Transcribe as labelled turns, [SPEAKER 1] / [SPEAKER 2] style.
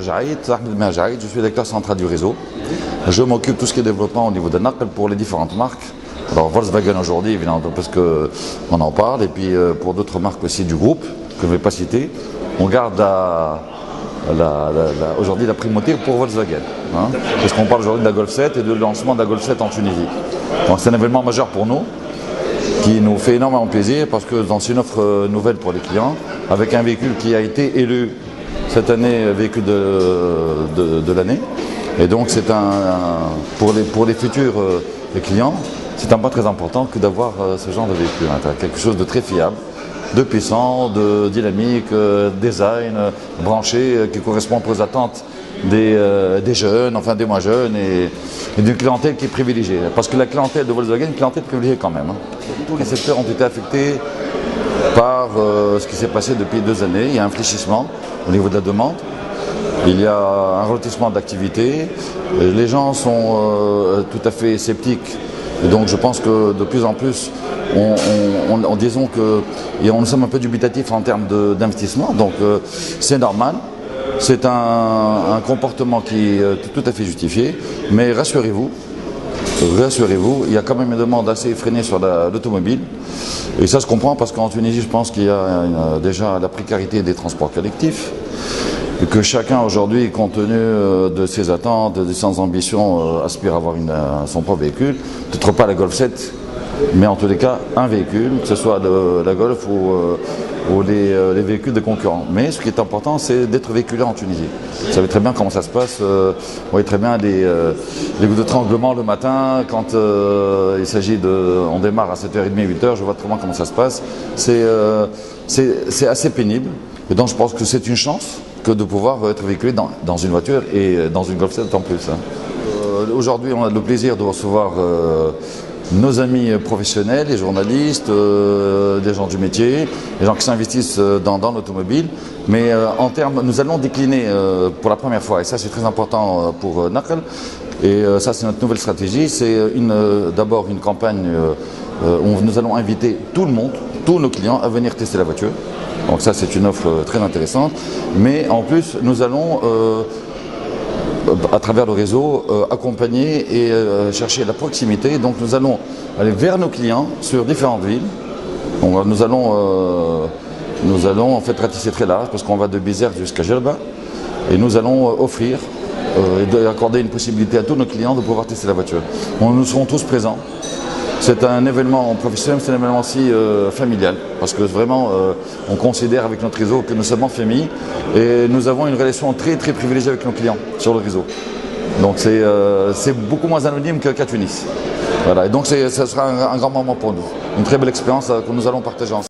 [SPEAKER 1] Merjaïd, Ahmed Merjaïd, je suis directeur central du réseau. Je m'occupe de tout ce qui est développement au niveau de Naql pour les différentes marques. Alors Volkswagen aujourd'hui, évidemment, parce qu'on en parle, et puis pour d'autres marques aussi du groupe, que je ne vais pas citer, on garde aujourd'hui la primauté pour Volkswagen. Hein, parce qu'on parle aujourd'hui de la Golf 7 et du lancement de la Golf 7 en Tunisie. Donc c'est un événement majeur pour nous, qui nous fait énormément plaisir, parce que c'est une offre nouvelle pour les clients, avec un véhicule qui a été élu cette année véhicule de l'année. Et donc c'est pour les futurs clients, c'est un point très important que d'avoir ce genre de véhicule. Quelque chose de très fiable, de puissant, de dynamique, design, branché, qui correspond aux attentes des jeunes, enfin des moins jeunes, et d'une clientèle qui est privilégiée. Parce que la clientèle de Volkswagen est une clientèle privilégiée quand même. Tous les secteurs ont été affectés par ce qui s'est passé depuis 2 années. Il y a un fléchissement au niveau de la demande. Il y a un ralentissement d'activité. Les gens sont tout à fait sceptiques. Et donc je pense que de plus en plus, disons que nous sommes un peu dubitatifs en termes d'investissement. Donc c'est normal. C'est un comportement qui est tout à fait justifié. Mais rassurez-vous, il y a quand même une demande assez effrénée sur l'automobile. Et ça se comprend parce qu'en Tunisie, je pense qu'il y a déjà la précarité des transports collectifs. Et que chacun aujourd'hui, compte tenu de ses attentes, de ses ambitions, aspire à avoir son propre véhicule. Peut-être pas la Golf 7, mais en tous les cas, un véhicule, que ce soit la Golf ou les véhicules des concurrents. Mais ce qui est important, c'est d'être véhiculé en Tunisie. Vous savez très bien comment ça se passe. Vous voyez très bien les goûts de tremblement le matin, quand il s'agit on démarre à 7h30, 8h, je vois très bien comment ça se passe. C'est assez pénible. Et donc je pense que c'est une chance que de pouvoir être véhiculé dans une voiture et dans une Golf 7 en plus. Aujourd'hui, on a le plaisir de recevoir nos amis professionnels, les journalistes, des gens du métier, les gens qui s'investissent dans l'automobile. Mais en termes, nous allons décliner pour la première fois, et ça c'est très important pour Naql, et ça c'est notre nouvelle stratégie, c'est d'abord une campagne où nous allons inviter tout le monde, tous nos clients à venir tester la voiture. Donc ça c'est une offre très intéressante, mais en plus nous allons à travers le réseau accompagner et chercher la proximité. Donc nous allons aller vers nos clients sur différentes villes. Donc, nous allons en fait ratisser très large parce qu'on va de Bizerte jusqu'à Djerba, et nous allons offrir et accorder une possibilité à tous nos clients de pouvoir tester la voiture. Nous serons tous présents. C'est un événement professionnel, c'est un événement aussi familial, parce que vraiment on considère avec notre réseau que nous sommes en famille et nous avons une relation très très privilégiée avec nos clients sur le réseau. Donc c'est beaucoup moins anonyme qu'à Tunis. Voilà. Et donc ça sera un grand moment pour nous, une très belle expérience que nous allons partager ensemble.